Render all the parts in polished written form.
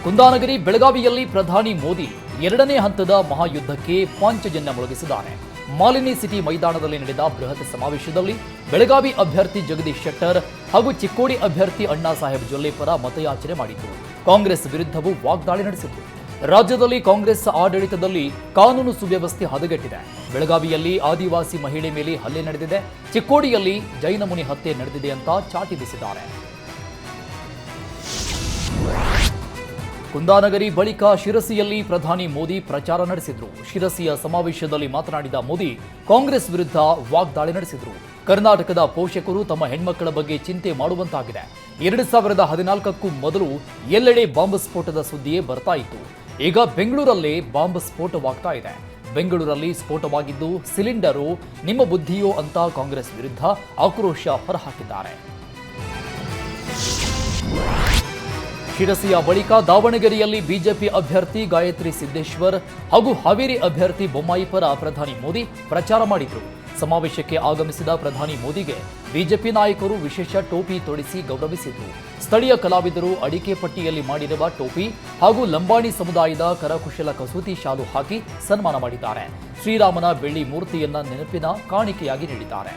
ಕುಂದಾನಗರಿ ಬೆಳಗಾವಿಯಲ್ಲಿ ಪ್ರಧಾನಿ ಮೋದಿ ಎರಡನೇ ಹಂತದ ಮಹಾಯುದ್ಧಕ್ಕೆ ಪಾಂಚಜನ್ಯ ಮೊಳಗಿಸಿದ್ದಾರೆ. ಮಾಲಿನಿ ಸಿಟಿ ಮೈದಾನದಲ್ಲಿ ನಡೆದ ಬೃಹತ್ ಸಮಾವೇಶದಲ್ಲಿ ಬೆಳಗಾವಿ ಅಭ್ಯರ್ಥಿ ಜಗದೀಶ್ ಶೆಟ್ಟರ್ ಹಾಗೂ ಚಿಕ್ಕೋಡಿ ಅಭ್ಯರ್ಥಿ ಅಣ್ಣಾ ಸಾಹೇಬ್ ಜೊಲ್ಲೆ ಪರ ಮತಯಾಚನೆ ಮಾಡಿತು. ಕಾಂಗ್ರೆಸ್ ವಿರುದ್ಧವೂ ವಾಗ್ದಾಳಿ ನಡೆಸಿತು. ರಾಜ್ಯದಲ್ಲಿ ಕಾಂಗ್ರೆಸ್ ಆಡಳಿತದಲ್ಲಿ ಕಾನೂನು ಸುವ್ಯವಸ್ಥೆ ಹದಗೆಟ್ಟಿದೆ. ಬೆಳಗಾವಿಯಲ್ಲಿ ಆದಿವಾಸಿ ಮಹಿಳೆ ಮೇಲೆ ಹಲ್ಲೆ ನಡೆದಿದೆ. ಚಿಕ್ಕೋಡಿಯಲ್ಲಿ ಜೈನ ಮುನಿ ಹತ್ಯೆ ನಡೆದಿದೆ ಅಂತ ಚಾಟಿ ಬೀಸಿದ್ದಾರೆ. ಕುಂದಾನಗರಿ ಬಳಿಕ ಶಿರಸಿಯಲ್ಲಿ ಪ್ರಧಾನಿ ಮೋದಿ ಪ್ರಚಾರ ನಡೆಸಿದ್ರು. ಶಿರಸಿಯ ಸಮಾವೇಶದಲ್ಲಿ ಮಾತನಾಡಿದ ಮೋದಿ ಕಾಂಗ್ರೆಸ್ ವಿರುದ್ಧ ವಾಗ್ದಾಳಿ ನಡೆಸಿದ್ರು. ಕರ್ನಾಟಕದ ಪೋಷಕರು ತಮ್ಮ ಹೆಣ್ಮಕ್ಕಳ ಬಗ್ಗೆ ಚಿಂತೆ ಮಾಡುವಂತಾಗಿದೆ. 2014ಕ್ಕೂ ಮೊದಲು ಎಲ್ಲೆಡೆ ಬಾಂಬ್ ಸ್ಫೋಟದ ಸುದ್ದಿಯೇ ಬರ್ತಾ ಇತ್ತು. ಈಗ ಬೆಂಗಳೂರಲ್ಲೇ ಬಾಂಬ್ ಸ್ಫೋಟವಾಗ್ತಾ ಇದೆ. ಬೆಂಗಳೂರಲ್ಲಿ ಸ್ಫೋಟವಾಗಿದ್ದು ಸಿಲಿಂಡರು ನಿಮ್ಮ ಬುದ್ಧಿಯೋ ಅಂತ ಕಾಂಗ್ರೆಸ್ ವಿರುದ್ಧ ಆಕ್ರೋಶ ಹೊರಹಾಕಿದ್ದಾರೆ. ಶಿರಸಿಯ ಬಳಿಕ ದಾವಣಗೆರೆಯಲ್ಲಿ ಬಿಜೆಪಿ ಅಭ್ಯರ್ಥಿ ಗಾಯತ್ರಿ ಸಿದ್ದೇಶ್ವರ್ ಹಾಗೂ ಹಾವೇರಿ ಅಭ್ಯರ್ಥಿ ಬೊಮ್ಮಾಯಿ ಪರ ಪ್ರಧಾನಿ ಮೋದಿ ಪ್ರಚಾರ ಮಾಡಿದರು. ಸಮಾವೇಶಕ್ಕೆ ಆಗಮಿಸಿದ ಪ್ರಧಾನಿ ಮೋದಿಗೆ ಬಿಜೆಪಿ ನಾಯಕರು ವಿಶೇಷ ಟೋಪಿ ತೊಡಿಸಿ ಗೌರವಿಸಿದರು. ಸ್ಥಳೀಯ ಕಲಾವಿದರು ಅಡಿಕೆ ಪಟ್ಟಿಯಲ್ಲಿ ಮಾಡಿರುವ ಟೋಪಿ ಹಾಗೂ ಲಂಬಾಣಿ ಸಮುದಾಯದ ಕರಕುಶಲ ಕಸೂತಿ ಶಾಲು ಹಾಕಿ ಸನ್ಮಾನ ಮಾಡಿದ್ದಾರೆ. ಶ್ರೀರಾಮನ ಬೆಳ್ಳಿ ಮೂರ್ತಿಯನ್ನ ನೆನಪಿನ ಕಾಣಿಕೆಯಾಗಿ ನೀಡಿದ್ದಾರೆ.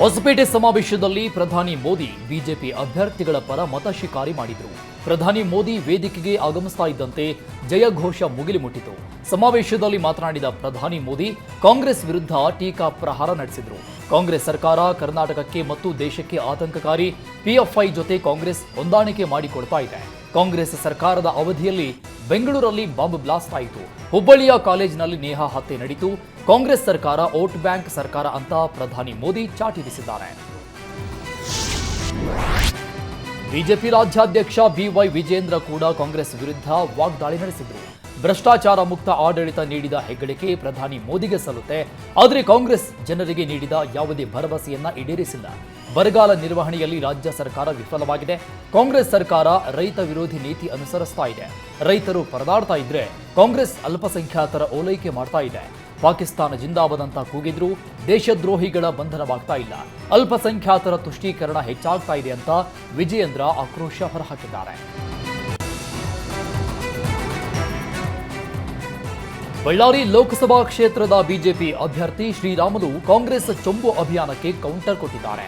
ಹೊಸಪೇಟೆ ಸಮಾವೇಶದಲ್ಲಿ ಪ್ರಧಾನಿ ಮೋದಿ ಬಿಜೆಪಿ ಅಭ್ಯರ್ಥಿಗಳ ಪರ ಮತ ಶಿಕಾರಿ ಮಾಡಿದರು. ಪ್ರಧಾನಿ ಮೋದಿ ವೇದಿಕೆಗೆ ಆಗಮಿಸ್ತಾ ಇದ್ದಂತೆ ಜಯಘೋಷ ಮುಗಿಲು ಮುಟ್ಟಿತು. ಸಮಾವೇಶದಲ್ಲಿ ಮಾತನಾಡಿದ ಪ್ರಧಾನಿ ಮೋದಿ ಕಾಂಗ್ರೆಸ್ ವಿರುದ್ಧ ಟೀಕಾ ಪ್ರಹಾರ ನಡೆಸಿದರು. ಕಾಂಗ್ರೆಸ್ ಸರ್ಕಾರ ಕರ್ನಾಟಕಕ್ಕೆ ಮತ್ತು ದೇಶಕ್ಕೆ ಆತಂಕಕಾರಿ. ಪಿಎಫ್ಐ ಜೊತೆ ಕಾಂಗ್ರೆಸ್ ಹೊಂದಾಣಿಕೆ ಮಾಡಿಕೊಡ್ತಾ ಇದೆ. ಕಾಂಗ್ರೆಸ್ ಸರ್ಕಾರದ ಅವಧಿಯಲ್ಲಿ ಬೆಂಗಳೂರಲ್ಲಿ ಬಾಂಬ್ ಬ್ಲಾಸ್ಟ್ ಆಯಿತು. ಹುಬ್ಬಳ್ಳಿಯ ಕಾಲೇಜಿನಲ್ಲಿ ನೇಹಾ ಹತ್ಯೆ ನಡೆಯಿತು. ಕಾಂಗ್ರೆಸ್ ಸರ್ಕಾರ ವೋಟ್ ಬ್ಯಾಂಕ್ ಸರ್ಕಾರ ಅಂತ ಪ್ರಧಾನಿ ಮೋದಿ ಚಾಟಿ ಬೀಸಿದ್ದಾರೆ. ಬಿಜೆಪಿ ರಾಜ್ಯಾಧ್ಯಕ್ಷ ಬಿವೈ ವಿಜೇಂದ್ರ ಕೂಡ ಕಾಂಗ್ರೆಸ್ ವಿರುದ್ಧ ವಾಗ್ದಾಳಿ ನಡೆಸಿದರು. ಭ್ರಷ್ಟಾಚಾರ ಮುಕ್ತ ಆಡಳಿತ ನೀಡಿದ ಹೆಗ್ಗಳಿಕೆ ಪ್ರಧಾನಿ ಮೋದಿಗೆ ಸಲ್ಲುತ್ತೆ. ಆದರೆ ಕಾಂಗ್ರೆಸ್ ಜನರಿಗೆ ನೀಡಿದ ಯಾವುದೇ ಭರವಸೆಯನ್ನ ಈಡೇರಿಸಿಲ್ಲ. ಬರಗಾಲ ನಿರ್ವಹಣೆಯಲ್ಲಿ ರಾಜ್ಯ ಸರ್ಕಾರ ವಿಫಲವಾಗಿದೆ. ಕಾಂಗ್ರೆಸ್ ಸರ್ಕಾರ ರೈತ ವಿರೋಧಿ ನೀತಿ ಅನುಸರಿಸ್ತಾ ಇದೆ. ರೈತರು ಪರದಾಡ್ತಾ ಇದ್ರೆ ಕಾಂಗ್ರೆಸ್ ಅಲ್ಪಸಂಖ್ಯಾತರ ಓಲೈಕೆ ಮಾಡ್ತಾ ಇದೆ. ಪಾಕಿಸ್ತಾನ ಜಿಂದಾಬಾದ್ ಅಂತ ಕೂಗಿದ್ರು ದೇಶದ್ರೋಹಿಗಳ ಬಂಧನವಾಗ್ತಾ ಇಲ್ಲ. ಅಲ್ಪಸಂಖ್ಯಾತರ ತುಷ್ಟೀಕರಣ ಹೆಚ್ಚಾಗ್ತಾ ಇದೆ ಅಂತ ವಿಜಯೇಂದ್ರ ಆಕ್ರೋಶ ಹೊರಹಾಕಿದ್ದಾರೆ. ಬಳ್ಳಾರಿ ಲೋಕಸಭಾ ಕ್ಷೇತ್ರದ ಬಿಜೆಪಿ ಅಭ್ಯರ್ಥಿ ಶ್ರೀರಾಮುಲು ಕಾಂಗ್ರೆಸ್ ಚೊಂಬು ಅಭಿಯಾನಕ್ಕೆ ಕೌಂಟರ್ ಕೊಟ್ಟಿದ್ದಾರೆ.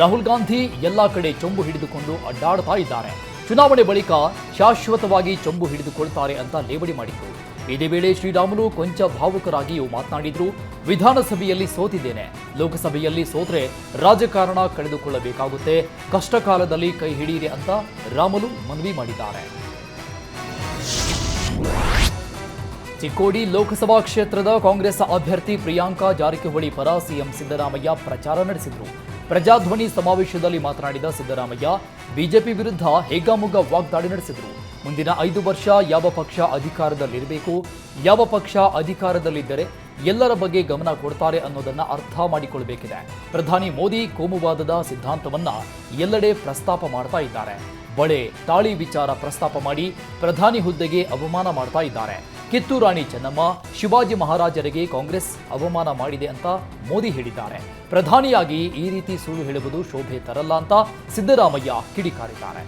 ರಾಹುಲ್ ಗಾಂಧಿ ಎಲ್ಲಾ ಕಡೆ ಚೊಂಬು ಹಿಡಿದುಕೊಂಡು ಅಡ್ಡಾಡ್ತಾ ಇದ್ದಾರೆ. ಚುನಾವಣೆ ಬಳಿಕ ಶಾಶ್ವತವಾಗಿ ಚೊಂಬು ಹಿಡಿದುಕೊಳ್ತಾರೆ ಅಂತ ಲೇವಡಿ ಮಾಡಿದ್ರು. ಇದೇ ವೇಳೆ ಶ್ರೀರಾಮುಲು ಕೊಂಚ ಭಾವುಕರಾಗಿಯೂ ಮಾತನಾಡಿದ್ರು. ವಿಧಾನಸಭೆಯಲ್ಲಿ ಸೋತಿದ್ದೇನೆ, ಲೋಕಸಭೆಯಲ್ಲಿ ಸೋತ್ರೆ ರಾಜಕಾರಣ ಕಳೆದುಕೊಳ್ಳಬೇಕಾಗುತ್ತೆ. ಕಷ್ಟ ಕಾಲದಲ್ಲಿ ಕೈ ಹಿಡಿಯಿರಿ ಅಂತ ರಾಮುಲು ಮನವಿ ಮಾಡಿದ್ದಾರೆ. ಚಿಕ್ಕೋಡಿ ಲೋಕಸಭಾ ಕ್ಷೇತ್ರದ ಕಾಂಗ್ರೆಸ್ ಅಭ್ಯರ್ಥಿ ಪ್ರಿಯಾಂಕಾ ಜಾರಕಿಹೊಳಿ ಪರ ಸಿಎಂ ಸಿದ್ದರಾಮಯ್ಯ ಪ್ರಚಾರ ನಡೆಸಿದರು. ಪ್ರಜಾಧ್ವನಿ ಸಮಾವೇಶದಲ್ಲಿ ಮಾತನಾಡಿದ ಸಿದ್ದರಾಮಯ್ಯ ಬಿಜೆಪಿ ವಿರುದ್ಧ ಹೇಗಾಮುಗ್ಗ ವಾಗ್ದಾಳಿ ನಡೆಸಿದರು. ಮುಂದಿನ 5 ವರ್ಷ ಯಾವ ಪಕ್ಷ ಅಧಿಕಾರದಲ್ಲಿರಬೇಕು, ಯಾವ ಪಕ್ಷ ಅಧಿಕಾರದಲ್ಲಿದ್ದರೆ ಎಲ್ಲರ ಬಗ್ಗೆ ಗಮನ ಕೊಡ್ತಾರೆ ಅನ್ನೋದನ್ನ ಅರ್ಥ ಮಾಡಿಕೊಳ್ಬೇಕಿದೆ. ಪ್ರಧಾನಿ ಮೋದಿ ಕೋಮುವಾದದ ಸಿದ್ಧಾಂತವನ್ನ ಎಲ್ಲೆಡೆ ಪ್ರಸ್ತಾಪ ಮಾಡ್ತಾ ಇದ್ದಾರೆ. ಬಳೆ ತಾಳಿ ವಿಚಾರ ಪ್ರಸ್ತಾಪ ಮಾಡಿ ಪ್ರಧಾನಿ ಹುದ್ದೆಗೆ ಅವಮಾನ ಮಾಡ್ತಾ ಇದ್ದಾರೆ. ಕಿತ್ತೂರು ರಾಣಿ ಚೆನ್ನಮ್ಮ, ಶಿವಾಜಿ ಮಹಾರಾಜರಿಗೆ ಕಾಂಗ್ರೆಸ್ ಅವಮಾನ ಮಾಡಿದೆ ಅಂತ ಮೋದಿ ಹೇಳಿದ್ದಾರೆ. ಪ್ರಧಾನಿಯಾಗಿ ಈ ರೀತಿ ಸುಳ್ಳು ಹೇಳುವುದು ಶೋಭೆ ತರಲ್ಲ ಅಂತ ಸಿದ್ದರಾಮಯ್ಯ ಕಿಡಿಕಾರಿದ್ದಾರೆ.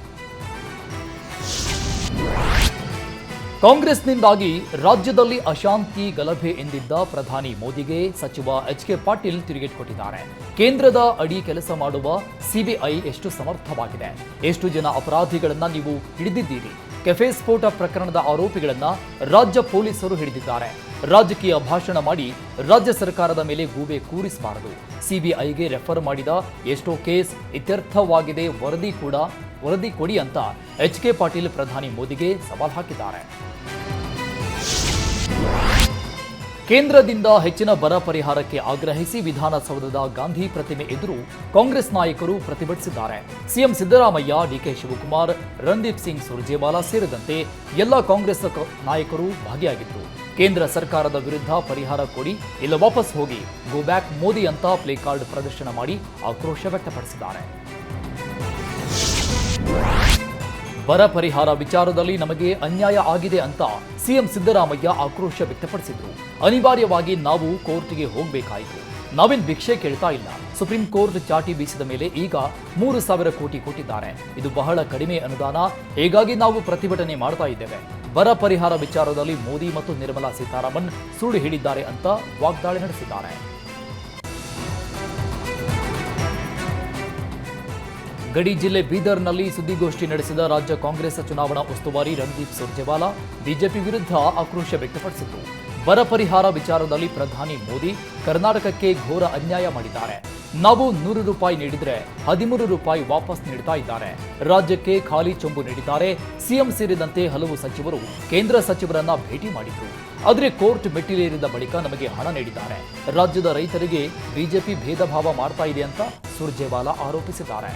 ಕಾಂಗ್ರೆಸ್ನಿಂದಾಗಿ ರಾಜ್ಯದಲ್ಲಿ ಅಶಾಂತಿ ಗಲಭೆ ಎಂದಿದ್ದ ಪ್ರಧಾನಿ ಮೋದಿಗೆ ಸಚಿವ ಎಚ್.ಕೆ. ಪಾಟೀಲ್ ತಿರುಗೇಟು ಕೊಟ್ಟಿದ್ದಾರೆ. ಕೇಂದ್ರದ ಅಡಿ ಕೆಲಸ ಮಾಡುವ ಸಿಬಿಐ ಎಷ್ಟು ಸಮರ್ಥವಾಗಿದೆ, ಎಷ್ಟು ಜನ ಅಪರಾಧಿಗಳನ್ನ ನೀವು ಹಿಡಿದಿದ್ದೀರಿ. ಕೆಫೆ ಸ್ಫೋಟ ಪ್ರಕರಣದ ಆರೋಪಿಗಳನ್ನ ರಾಜ್ಯ ಪೊಲೀಸರು ಹಿಡಿದಿದ್ದಾರೆ. ರಾಜಕೀಯ ಭಾಷಣ ಮಾಡಿ ರಾಜ್ಯ ಸರ್ಕಾರದ ಮೇಲೆ ಗೂಬೆ ಕೂರಿಸಬಾರದು. ಸಿಬಿಐಗೆ ರೆಫರ್ ಮಾಡಿದ ಎಷ್ಟೋ ಕೇಸ್ ಇತ್ಯರ್ಥವಾಗಿದೆ, ವರದಿ ಕೊಡಿ ಅಂತ ಎಚ್.ಕೆ. ಪಾಟೀಲ್ ಪ್ರಧಾನಿ ಮೋದಿಗೆ ಸವಾಲ್ ಹಾಕಿದ್ದಾರೆ. ಕೇಂದ್ರದಿಂದ ಹೆಚ್ಚಿನ ಬರ ಪರಿಹಾರಕ್ಕೆ ಆಗ್ರಹಿಸಿ ವಿಧಾನಸೌಧದ ಗಾಂಧಿ ಪ್ರತಿಮೆ ಎದುರು ಕಾಂಗ್ರೆಸ್ ನಾಯಕರು ಪ್ರತಿಭಟಿಸಿದ್ದಾರೆ. ಸಿಎಂ ಸಿದ್ದರಾಮಯ್ಯ, ಡಿಕೆ ಶಿವಕುಮಾರ್, ರಣದೀಪ್ ಸಿಂಗ್ ಸುರ್ಜೇವಾಲಾ ಸೇರಿದಂತೆ ಎಲ್ಲ ಕಾಂಗ್ರೆಸ್ ನಾಯಕರು ಭಾಗಿಯಾಗಿದ್ದರು. ಕೇಂದ್ರ ಸರ್ಕಾರದ ವಿರುದ್ಧ ಪರಿಹಾರ ಕೊಡಿ, ಇಲ್ಲ ವಾಪಸ್ ಹೋಗಿ, ಗೋ ಬ್ಯಾಕ್ ಮೋದಿ ಅಂತ ಪ್ಲೇ ಕಾರ್ಡ್ ಪ್ರದರ್ಶನ ಮಾಡಿ ಆಕ್ರೋಶ ವ್ಯಕ್ತಪಡಿಸಿದ್ದಾರೆ. ಬರ ಪರಿಹಾರ ವಿಚಾರದಲ್ಲಿ ನಮಗೆ ಅನ್ಯಾಯ ಆಗಿದೆ ಅಂತ ಸಿಎಂ ಸಿದ್ದರಾಮಯ್ಯ ಆಕ್ರೋಶ ವ್ಯಕ್ತಪಡಿಸಿದರು. ಅನಿವಾರ್ಯವಾಗಿ ನಾವು ಕೋರ್ಟ್ಗೆ ಹೋಗಬೇಕಾಯಿತು. ನಾವೇನ್ ಭಿಕ್ಷೆ ಕೇಳ್ತಾ ಇಲ್ಲ. ಸುಪ್ರೀಂ ಕೋರ್ಟ್ ಚಾಟಿ ಬೀಸಿದ ಮೇಲೆ ಈಗ 3,000 ಕೋಟಿ ಕೊಟ್ಟಿದ್ದಾರೆ. ಇದು ಬಹಳ ಕಡಿಮೆ ಅನುದಾನ. ಹೀಗಾಗಿ ನಾವು ಪ್ರತಿಭಟನೆ ಮಾಡ್ತಾ ಇದ್ದೇವೆ. ಬರ ಪರಿಹಾರ ವಿಚಾರದಲ್ಲಿ ಮೋದಿ ಮತ್ತು ನಿರ್ಮಲಾ ಸೀತಾರಾಮನ್ ಸುಳ್ಳು ಹೇಳಿದ್ದಾರೆ ಅಂತ ವಾಗ್ದಾಳಿ ನಡೆಸಿದ್ದಾರೆ. ಗಡಿ ಜಿಲ್ಲೆ ಬೀದರ್ನಲ್ಲಿ ಸುದ್ದಿಗೋಷ್ಠಿ ನಡೆಸಿದ ರಾಜ್ಯ ಕಾಂಗ್ರೆಸ್ ಚುನಾವಣಾ ಉಸ್ತುವಾರಿ ರಣದೀಪ್ ಸುರ್ಜೇವಾಲಾ ಬಿಜೆಪಿ ವಿರುದ್ಧ ಆಕ್ರೋಶ ವ್ಯಕ್ತಪಡಿಸಿದರು. ಬರ ಪರಿಹಾರ ವಿಚಾರದಲ್ಲಿ ಪ್ರಧಾನಿ ಮೋದಿ ಕರ್ನಾಟಕಕ್ಕೆ ಘೋರ ಅನ್ಯಾಯ ಮಾಡಿದ್ದಾರೆ. ನಾವು 100 ರೂಪಾಯಿ ನೀಡಿದ್ರೆ 13 ರೂಪಾಯಿ ವಾಪಸ್ ನೀಡ್ತಾ ಇದ್ದಾರೆ. ರಾಜ್ಯಕ್ಕೆ ಖಾಲಿ ಚೊಂಬು ನೀಡಿದ್ದಾರೆ. ಸಿಎಂ ಸೇರಿದಂತೆ ಹಲವು ಸಚಿವರು ಕೇಂದ್ರ ಸಚಿವರನ್ನ ಭೇಟಿ ಮಾಡಿದ್ರು. ಆದರೆ ಕೋರ್ಟ್ ಮೆಟ್ಟಿಲೇರಿದ ಬಳಿಕ ನಮಗೆ ಹಣ ನೀಡಿದ್ದಾರೆ. ರಾಜ್ಯದ ರೈತರಿಗೆ ಬಿಜೆಪಿ ಭೇದ ಭಾವ ಮಾಡ್ತಾ ಇದೆ ಅಂತ ಸುರ್ಜೇವಾಲಾ ಆರೋಪಿಸಿದ್ದಾರೆ.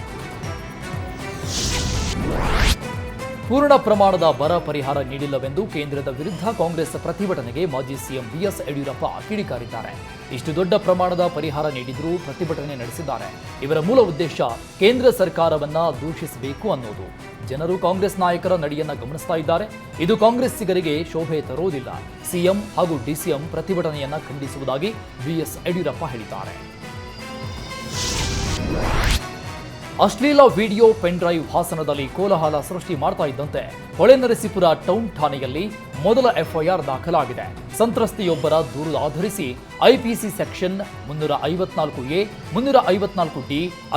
ಪೂರ್ಣ ಪ್ರಮಾಣದ ಬರ ಪರಿಹಾರ ನೀಡಿಲ್ಲವೆಂದು ಕೇಂದ್ರದ ವಿರುದ್ಧ ಕಾಂಗ್ರೆಸ್ ಪ್ರತಿಭಟನೆಗೆ ಮಾಜಿ ಸಿಎಂ ಬಿಎಸ್ ಯಡಿಯೂರಪ್ಪ ಕಿಡಿಕಾರಿದ್ದಾರೆ. ಇಷ್ಟು ದೊಡ್ಡ ಪ್ರಮಾಣದ ಪರಿಹಾರ ನೀಡಿದ್ರೂ ಪ್ರತಿಭಟನೆ ನಡೆಸಿದ್ದಾರೆ. ಇವರ ಮೂಲ ಉದ್ದೇಶ ಕೇಂದ್ರ ಸರ್ಕಾರವನ್ನ ದೂಷಿಸಬೇಕು ಅನ್ನೋದು. ಜನರು ಕಾಂಗ್ರೆಸ್ ನಾಯಕರ ನಡೆಯನ್ನ ಗಮನಿಸ್ತಾ ಇದ್ದಾರೆ. ಇದು ಕಾಂಗ್ರೆಸ್ಸಿಗರಿಗೆ ಶೋಭೆ ತರೋದಿಲ್ಲ. ಸಿಎಂ ಹಾಗೂ ಡಿಸಿಎಂ ಪ್ರತಿಭಟನೆಯನ್ನ ಖಂಡಿಸುವುದಾಗಿ ಬಿಎಸ್ ಯಡಿಯೂರಪ್ಪ ಹೇಳಿದ್ದಾರೆ. ಅಶ್ಲೀಲ ವಿಡಿಯೋ ಪೆನ್ ಡ್ರೈವ್ ಹಾಸನದಲ್ಲಿ ಕೋಲಾಹಲ ಸೃಷ್ಟಿ ಮಾಡ್ತಾ ಇದ್ದಂತೆ ಹೊಳೆನರಸೀಪುರ ಟೌನ್ ಠಾಣೆಯಲ್ಲಿ ಮೊದಲ ಎಫ್ಐಆರ್ ದಾಖಲಾಗಿದೆ. ಸಂತ್ರಸ್ತೆಯೊಬ್ಬರ ದೂರು ಆಧರಿಸಿ ಐಪಿಸಿ ಸೆಕ್ಷನ್ 354A, 354D,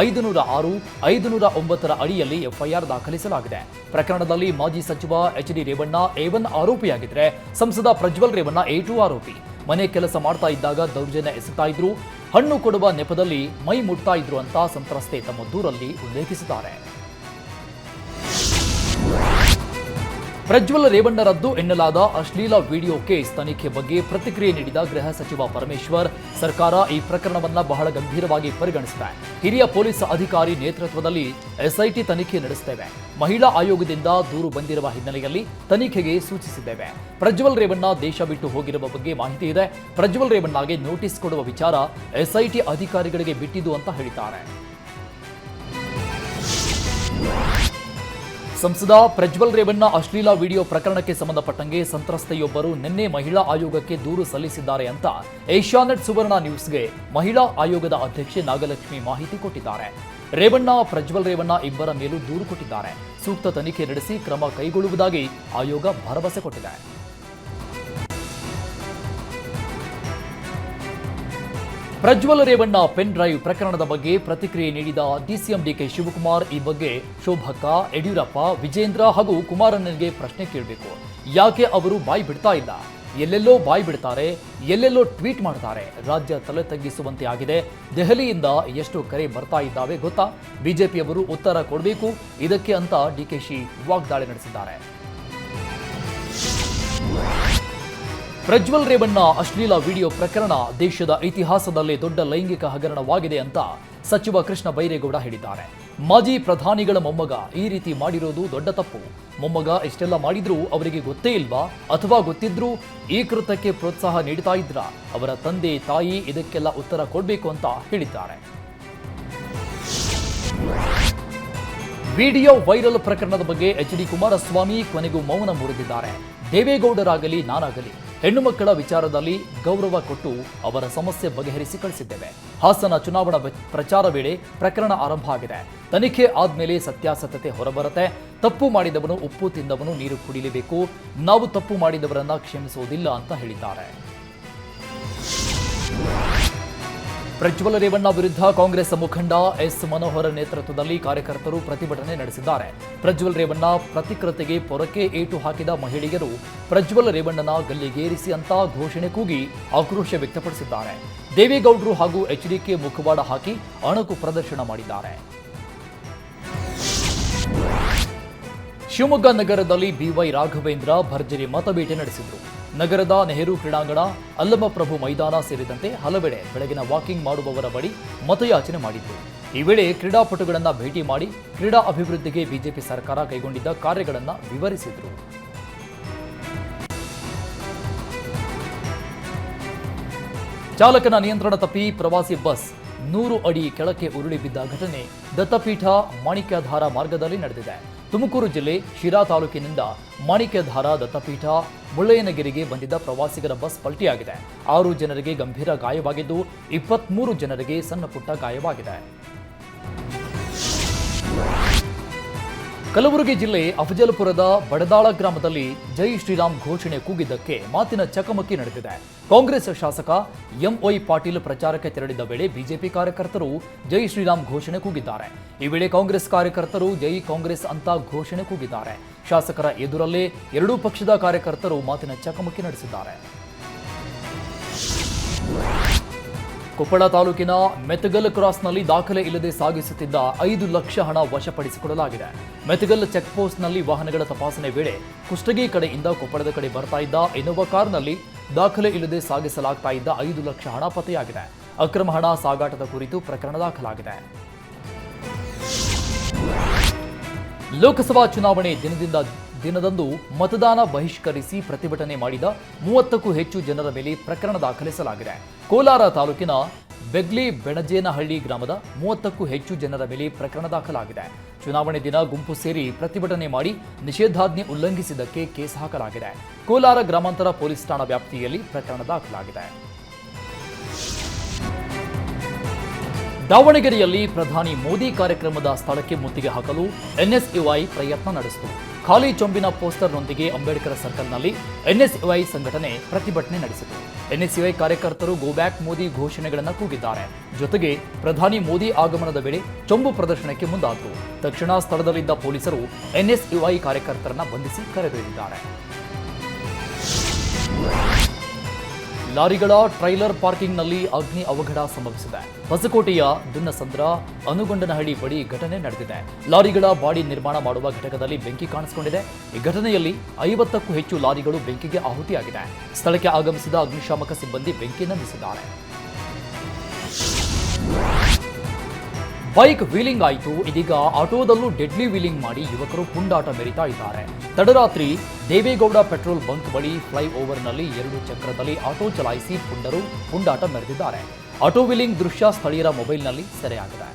506, 509 ಅಡಿಯಲ್ಲಿ ಎಫ್ಐಆರ್ ದಾಖಲಿಸಲಾಗಿದೆ. ಪ್ರಕರಣದಲ್ಲಿ ಮಾಜಿ ಸಚಿವ ಎಚ್.ಡಿ. ರೇವಣ್ಣ A1 ಆರೋಪಿಯಾಗಿದ್ರೆ ಸಂಸದ ಪ್ರಜ್ವಲ್ ರೇವಣ್ಣ A2 ಆರೋಪಿ. ಮನೆ ಕೆಲಸ ಮಾಡ್ತಾ ಇದ್ದಾಗ ದೌರ್ಜನ್ಯ ಎಸಗ್ತಾ ಇದ್ರು, ಹಣ್ಣು ಕೊಡುವ ನೆಪದಲ್ಲಿ ಮೈ ಮುಟ್ತಾ ಇದ್ರು ಅಂತ ಸಂತ್ರಸ್ತೆ ತಮ್ಮ ದೂರಲ್ಲಿ ಉಲ್ಲೇಖಿಸಿದ್ದಾರೆ. ಪ್ರಜ್ವಲ್ ರೇವಣ್ಣರದ್ದು ಎನ್ನಲಾದ ಅಶ್ಲೀಲ ವಿಡಿಯೋ ಕೇಸ್ ತನಿಖೆ ಬಗ್ಗೆ ಪ್ರತಿಕ್ರಿಯೆ ನೀಡಿದ ಗೃಹ ಸಚಿವ ಪರಮೇಶ್ವರ್, ಸರ್ಕಾರ ಈ ಪ್ರಕರಣವನ್ನ ಬಹಳ ಗಂಭೀರವಾಗಿ ಪರಿಗಣಿಸಿದೆ. ಹಿರಿಯ ಪೊಲೀಸ್ ಅಧಿಕಾರಿ ನೇತೃತ್ವದಲ್ಲಿ ಎಸ್ಐಟಿ ತನಿಖೆ ನಡೆಸುತ್ತೇವೆ. ಮಹಿಳಾ ಆಯೋಗದಿಂದ ದೂರು ಬಂದಿರುವ ಹಿನ್ನೆಲೆಯಲ್ಲಿ ತನಿಖೆಗೆ ಸೂಚಿಸಿದ್ದೇವೆ. ಪ್ರಜ್ವಲ್ ರೇವಣ್ಣ ದೇಶ ಬಿಟ್ಟು ಹೋಗಿರುವ ಬಗ್ಗೆ ಮಾಹಿತಿ ಇದೆ. ಪ್ರಜ್ವಲ್ ರೇವಣ್ಣಗೆ ನೋಟಿಸ್ ಕೊಡುವ ವಿಚಾರ ಎಸ್ಐಟಿ ಅಧಿಕಾರಿಗಳಿಗೆ ಬಿಟ್ಟಿದ್ದು ಅಂತ ಹೇಳಿದ್ದಾರೆ. ಸಂಸದ ಪ್ರಜ್ವಲ್ ರೇವಣ್ಣ ಅಶ್ಲೀಲ ವಿಡಿಯೋ ಪ್ರಕರಣಕ್ಕೆ ಸಂಬಂಧಪಟ್ಟಂಗೆ ಸಂತ್ರಸ್ತೆಯೊಬ್ಬರು ನಿನ್ನೆ ಮಹಿಳಾ ಆಯೋಗಕ್ಕೆ ದೂರು ಸಲ್ಲಿಸಿದ್ದಾರೆ ಅಂತ ಏಷ್ಯಾನೆಟ್ ಸುವರ್ಣ ನ್ಯೂಸ್ಗೆ ಮಹಿಳಾ ಆಯೋಗದ ಅಧ್ಯಕ್ಷೆ ನಾಗಲಕ್ಷ್ಮಿ ಮಾಹಿತಿ ಕೊಟ್ಟಿದ್ದಾರೆ. ರೇವಣ್ಣ, ಪ್ರಜ್ವಲ್ ರೇವಣ್ಣ ಇಬ್ಬರ ಮೇಲೂ ದೂರು ಕೊಟ್ಟಿದ್ದಾರೆ. ಸೂಕ್ತ ತನಿಖೆ ನಡೆಸಿ ಕ್ರಮ ಕೈಗೊಳ್ಳುವುದಾಗಿ ಆಯೋಗ ಭರವಸೆ ಕೊಟ್ಟಿದೆ. ಪ್ರಜ್ವಲ್ ರೇವಣ್ಣ ಪೆನ್ ಡ್ರೈವ್ ಪ್ರಕರಣದ ಬಗ್ಗೆ ಪ್ರತಿಕ್ರಿಯೆ ನೀಡಿದ ಡಿಸಿಎಂ ಡಿಕೆ ಶಿವಕುಮಾರ್, ಈ ಬಗ್ಗೆ ಶೋಭಕ್ಕ, ಯಡಿಯೂರಪ್ಪ, ವಿಜೇಂದ್ರ ಹಾಗೂ ಕುಮಾರಣ್ಣನಿಗೆ ಪ್ರಶ್ನೆ ಕೇಳಬೇಕು. ಯಾಕೆ ಅವರು ಬಾಯಿ ಬಿಡ್ತಾ ಇಲ್ಲ? ಎಲ್ಲೆಲ್ಲೋ ಬಾಯಿ ಬಿಡ್ತಾರೆ, ಎಲ್ಲೆಲ್ಲೋ ಟ್ವೀಟ್ ಮಾಡ್ತಾರೆ. ರಾಜ್ಯ ತಲೆ ತಗ್ಗಿಸುವಂತೆ ಆಗಿದೆ. ದೆಹಲಿಯಿಂದ ಎಷ್ಟು ಕರೆ ಬರ್ತಾ ಇದ್ದಾವೆ ಗೊತ್ತಾ? ಬಿಜೆಪಿಯವರು ಉತ್ತರ ಕೊಡಬೇಕು ಇದಕ್ಕೆ ಅಂತ ಡಿಕೆಶಿ ವಾಗ್ದಾಳಿ ನಡೆಸಿದ್ದಾರೆ. ಪ್ರಜ್ವಲ್ ರೇವಣ್ಣ ಅಶ್ಲೀಲ ವಿಡಿಯೋ ಪ್ರಕರಣ ದೇಶದ ಇತಿಹಾಸದಲ್ಲೇ ದೊಡ್ಡ ಲೈಂಗಿಕ ಹಗರಣವಾಗಿದೆ ಅಂತ ಸಚಿವ ಕೃಷ್ಣ ಬೈರೇಗೌಡ ಹೇಳಿದ್ದಾರೆ. ಮಾಜಿ ಪ್ರಧಾನಿಗಳ ಮೊಮ್ಮಗ ಈ ರೀತಿ ಮಾಡಿರೋದು ದೊಡ್ಡ ತಪ್ಪು. ಮೊಮ್ಮಗ ಇಷ್ಟೆಲ್ಲ ಮಾಡಿದ್ರೂ ಅವರಿಗೆ ಗೊತ್ತೇ ಇಲ್ವಾ? ಅಥವಾ ಗೊತ್ತಿದ್ರೂ ಈ ಕೃತ್ಯಕ್ಕೆ ಪ್ರೋತ್ಸಾಹ ನೀಡ್ತಾ ಇದ್ರ? ಅವರ ತಂದೆ ತಾಯಿ ಇದಕ್ಕೆಲ್ಲ ಉತ್ತರ ಕೊಡಬೇಕು ಅಂತ ಹೇಳಿದ್ದಾರೆ. ವಿಡಿಯೋ ವೈರಲ್ ಪ್ರಕರಣದ ಬಗ್ಗೆ ಎಚ್.ಡಿ. ಕುಮಾರಸ್ವಾಮಿ ಕೊನೆಗೂ ಮೌನ ಮುರಿದಿದ್ದಾರೆ. ದೇವೇಗೌಡರಾಗಲಿ ನಾನಾಗಲಿ ಹೆಣ್ಣು ಮಕ್ಕಳ ವಿಚಾರದಲ್ಲಿ ಗೌರವ ಕೊಟ್ಟು ಅವರ ಸಮಸ್ಯೆ ಬಗೆಹರಿಸಿ ಕಳಿಸಿದ್ದೇವೆ. ಹಾಸನ ಚುನಾವಣಾ ಪ್ರಚಾರ ವೇಳೆ ಪ್ರಕರಣ ಆರಂಭ ಆಗಿದೆ. ತನಿಖೆ ಆದ್ಮೇಲೆ ಸತ್ಯಾಸತ್ಯತೆ ಹೊರಬರುತ್ತೆ. ತಪ್ಪು ಮಾಡಿದವನು ಉಪ್ಪು ತಿಂದವನು ನೀರು ಕುಡಿಯಲೇಬೇಕು. ನಾವು ತಪ್ಪು ಮಾಡಿದವರನ್ನ ಕ್ಷಮಿಸುವುದಿಲ್ಲ ಅಂತ ಹೇಳಿದ್ದಾರೆ. ಪ್ರಜ್ವಲ್ ರೇವಣ್ಣ ವಿರುದ್ಧ ಕಾಂಗ್ರೆಸ್ ಮುಖಂಡ ಎಸ್ ಮನೋಹರ್ ನೇತೃತ್ವದಲ್ಲಿ ಕಾರ್ಯಕರ್ತರು ಪ್ರತಿಭಟನೆ ನಡೆಸಿದ್ದಾರೆ. ಪ್ರಜ್ವಲ್ ರೇವಣ್ಣ ಪ್ರತಿಕೃತಿಗೆ ಪೊರಕೆ ಏಟು ಹಾಕಿದ ಮಹಿಳೆಯರು ಪ್ರಜ್ವಲ್ ರೇವಣ್ಣನ ಗಲ್ಲಿಗೇರಿಸಿ ಅಂತ ಘೋಷಣೆ ಕೂಗಿ ಆಕ್ರೋಶ ವ್ಯಕ್ತಪಡಿಸಿದ್ದಾರೆ. ದೇವೇಗೌಡರು ಹಾಗೂ ಎಚ್ಡಿಕೆ ಮುಖವಾಡ ಹಾಕಿ ಅಣಕು ಪ್ರದರ್ಶನ ಮಾಡಿದ್ದಾರೆ. ಶಿವಮೊಗ್ಗ ನಗರದಲ್ಲಿ ಬಿವೈ ರಾಘವೇಂದ್ರ ಭರ್ಜರಿ ಮತಬೇಟೆ ನಡೆಸಿದರು. ನಗರದ ನೆಹರು ಕ್ರೀಡಾಂಗಣ, ಅಲ್ಲಮಪ್ರಭು ಮೈದಾನ ಸೇರಿದಂತೆ ಹಲವೆಡೆ ಬೆಳಗಿನ ವಾಕಿಂಗ್ ಮಾಡುವವರ ಬಳಿ ಮತಯಾಚನೆ ಮಾಡಿದ್ರು. ಈ ವೇಳೆ ಕ್ರೀಡಾಪಟುಗಳನ್ನು ಭೇಟಿ ಮಾಡಿ ಕ್ರೀಡಾ ಅಭಿವೃದ್ಧಿಗೆ ಬಿಜೆಪಿ ಸರ್ಕಾರ ಕೈಗೊಂಡಿದ್ದ ಕಾರ್ಯಗಳನ್ನು ವಿವರಿಸಿದರು. ಚಾಲಕನ ನಿಯಂತ್ರಣ ತಪ್ಪಿ ಪ್ರವಾಸಿ ಬಸ್ 100 ಅಡಿ ಕೆಳಕ್ಕೆ ಉರುಳಿ ಬಿದ್ದ ಘಟನೆ ದತ್ತಪೀಠ ಮಾಣಿಕ್ಯಧಾರ ಮಾರ್ಗದಲ್ಲಿ ನಡೆದಿದೆ. ತುಮಕೂರು ಜಿಲ್ಲೆ ಶಿರಾ ತಾಲೂಕಿನಿಂದ ಮಾಣಿಕ್ಯಧಾರ ದತ್ತಪೀಠ ಮುಳ್ಳಯ್ಯನಗಿರಿಗೆ ಬಂದಿದ್ದ ಪ್ರವಾಸಿಗರ ಬಸ್ ಪಲ್ಟಿಯಾಗಿದೆ. 6 ಜನರಿಗೆ ಗಂಭೀರ ಗಾಯವಾಗಿದ್ದು 23 ಜನರಿಗೆ ಸಣ್ಣಪುಟ್ಟ ಗಾಯವಾಗಿದೆ. ಕಲಬುರಗಿ ಜಿಲ್ಲೆ ಅಫಜಲಪುರದ ಬಡದಾಳ ಗ್ರಾಮದಲ್ಲಿ ಜೈ ಶ್ರೀರಾಮ್ ಘೋಷಣೆ ಕೂಗಿದ್ದಕ್ಕೆ ಮಾತಿನ ಚಕಮಕಿ ನಡೆದಿದೆ. ಕಾಂಗ್ರೆಸ್ ಶಾಸಕ ಎಂವೈ ಪಾಟೀಲ್ ಪ್ರಚಾರಕ್ಕೆ ತೆರಳಿದ್ದ ವೇಳೆ ಬಿಜೆಪಿ ಕಾರ್ಯಕರ್ತರು ಜೈ ಶ್ರೀರಾಮ್ ಘೋಷಣೆ ಕೂಗಿದ್ದಾರೆ. ಈ ವೇಳೆ ಕಾಂಗ್ರೆಸ್ ಕಾರ್ಯಕರ್ತರು ಜೈ ಕಾಂಗ್ರೆಸ್ ಅಂತ ಘೋಷಣೆ ಕೂಗಿದ್ದಾರೆ. ಶಾಸಕರ ಎದುರಲ್ಲೇ ಎರಡೂ ಪಕ್ಷದ ಕಾರ್ಯಕರ್ತರು ಮಾತಿನ ಚಕಮಕಿ ನಡೆಸಿದ್ದಾರೆ. ಕೊಪ್ಪಳ ತಾಲೂಕಿನ ಮೆತಗಲ್ ಕ್ರಾಸ್ನಲ್ಲಿ ದಾಖಲೆ ಇಲ್ಲದೆ ಸಾಗಿಸುತ್ತಿದ್ದ 5 ಲಕ್ಷ ಹಣ ವಶಪಡಿಸಿಕೊಳ್ಳಲಾಗಿದೆ. ಮೆತಗಲ್ ಚೆಕ್ಪೋಸ್ಟ್ನಲ್ಲಿ ವಾಹನಗಳ ತಪಾಸಣೆ ವೇಳೆ ಕುಷ್ಟಗಿ ಕಡೆಯಿಂದ ಕೊಪ್ಪಳದ ಕಡೆ ಬರ್ತಾ ಇದ್ದ ಇನೋವಾ ಕಾರ್ನಲ್ಲಿ ದಾಖಲೆ ಇಲ್ಲದೆ ಸಾಗಿಸಲಾಗ್ತಾ ಇದ್ದ 5 ಲಕ್ಷ ಹಣ ಪತ್ತೆಯಾಗಿದೆ. ಅಕ್ರಮ ಹಣ ಸಾಗಾಟದ ಕುರಿತು ಪ್ರಕರಣ ದಾಖಲಾಗಿದೆ. ಲೋಕಸಭಾ ಚುನಾವಣೆ ದಿನದಂದು ಮತದಾನ ಬಹಿಷ್ಕರಿಸಿ ಪ್ರತಿಭಟನೆ ಮಾಡಿದ 30ಕ್ಕೂ ಹೆಚ್ಚು ಜನರ ಮೇಲೆ ಪ್ರಕರಣ ದಾಖಲಿಸಲಾಗಿದೆ. ಕೋಲಾರ ತಾಲೂಕಿನ ಬೆಗ್ಲಿ ಬೆಣಜೇನಹಳ್ಳಿ ಗ್ರಾಮದ 30ಕ್ಕೂ ಹೆಚ್ಚು ಜನರ ಮೇಲೆ ಪ್ರಕರಣ ದಾಖಲಾಗಿದೆ. ಚುನಾವಣೆ ದಿನ ಗುಂಪು ಸೇರಿ ಪ್ರತಿಭಟನೆ ಮಾಡಿ ನಿಷೇಧಾಜ್ಞೆ ಉಲ್ಲಂಘಿಸಿದ್ದಕ್ಕೆ ಕೇಸ್ ಹಾಕಲಾಗಿದೆ. ಕೋಲಾರ ಗ್ರಾಮಾಂತರ ಪೊಲೀಸ್ ಠಾಣಾ ವ್ಯಾಪ್ತಿಯಲ್ಲಿ ಪ್ರಕರಣ ದಾಖಲಾಗಿದೆ. ದಾವಣಗೆರೆಯಲ್ಲಿ ಪ್ರಧಾನಿ ಮೋದಿ ಕಾರ್ಯಕ್ರಮದ ಸ್ಥಳಕ್ಕೆ ಮುತ್ತಿಗೆ ಹಾಕಲು ಎನ್ಎಸ್ಯುಐ ಪ್ರಯತ್ನ ನಡೆಸಿತು. ಖಾಲಿ ಚೊಂಬಿನ ಪೋಸ್ಟರ್ನೊಂದಿಗೆ ಅಂಬೇಡ್ಕರ್ ಸರ್ಕಲ್ನಲ್ಲಿ ಎನ್ಎಸ್ಯುಐ ಸಂಘಟನೆ ಪ್ರತಿಭಟನೆ ನಡೆಸಿತು. ಎನ್ಎಸ್ಯುಐ ಕಾರ್ಯಕರ್ತರು ಗೋ ಬ್ಯಾಕ್ ಮೋದಿ ಘೋಷಣೆಗಳನ್ನು ಕೂಗಿದ್ದಾರೆ. ಜೊತೆಗೆ ಪ್ರಧಾನಿ ಮೋದಿ ಆಗಮನದ ವೇಳೆ ಚೊಂಬು ಪ್ರದರ್ಶನಕ್ಕೆ ಮುಂದಾದರು. ತಕ್ಷಣ ಸ್ಥಳದಲ್ಲಿದ್ದ ಪೊಲೀಸರು ಎನ್ಎಸ್ಯುಐ ಕಾರ್ಯಕರ್ತರನ್ನ ಬಂಧಿಸಿ ಕರೆದೊಯ್ದಿದ್ದಾರೆ. ಲಾರಿಗಳ ಟ್ರೈಲರ್ ಪಾರ್ಕಿಂಗ್ನಲ್ಲಿ ಅಗ್ನಿ ಅವಘಡ ಸಂಭವಿಸಿದೆ. ಹೊಸಕೋಟೆಯ ದುನ್ನಸಂದ್ರ ಅನುಗೊಂಡನಹಳ್ಳಿ ಬಳಿ ಘಟನೆ ನಡೆದಿದೆ. ಲಾರಿಗಳ ಬಾಡಿ ನಿರ್ಮಾಣ ಮಾಡುವ ಘಟಕದಲ್ಲಿ ಬೆಂಕಿ ಕಾಣಿಸಿಕೊಂಡಿದೆ. ಈ ಘಟನೆಯಲ್ಲಿ 50ಕ್ಕೂ ಹೆಚ್ಚು ಲಾರಿಗಳು ಬೆಂಕಿಗೆ ಆಹುತಿಯಾಗಿದೆ. ಸ್ಥಳಕ್ಕೆ ಆಗಮಿಸಿದ ಅಗ್ನಿಶಾಮಕ ಸಿಬ್ಬಂದಿ ಬೆಂಕಿ ನಂದಿಸಿದ್ದಾರೆ. ಬೈಕ್ ವೀಲಿಂಗ್ ಆಯಿತು. ಇದೀಗ ಆಟೋದಲ್ಲೂ ಡೆಡ್ಲಿ ವೀಲಿಂಗ್ ಮಾಡಿ ಯುವಕರು ಪುಂಡಾಟ ಮೆರಿತಾ ಇದ್ದಾರೆ. ತಡರಾತ್ರಿ ದೇವೇಗೌಡ ಪೆಟ್ರೋಲ್ ಬಂಕ್ ಬಳಿ ಫ್ಲೈಓವರ್ನಲ್ಲಿ 2 ಚಕ್ರದಲ್ಲಿ ಆಟೋ ಚಲಾಯಿಸಿ ಪುಂಡರು ಪುಂಡಾಟ ಮೆರೆದಿದ್ದಾರೆ. ಆಟೋ ವೀಲಿಂಗ್ ದೃಶ್ಯ ಸ್ಥಳೀಯರ ಮೊಬೈಲ್ನಲ್ಲಿ ಸೆರೆಯಾಗಿದೆ.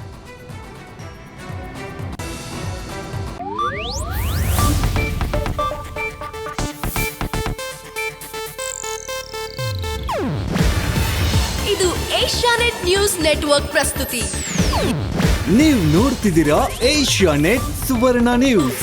ಇದು ಏಷ್ಯಾನೆಟ್ ನ್ಯೂಸ್ ನೆಟ್ವರ್ಕ್ ಪ್ರಸ್ತುತಿ. ನೀವು ನೋಡ್ತಿದ್ದೀರಾ ಏಷ್ಯಾನೆಟ್ ಸುವರ್ಣ ನ್ಯೂಸ್.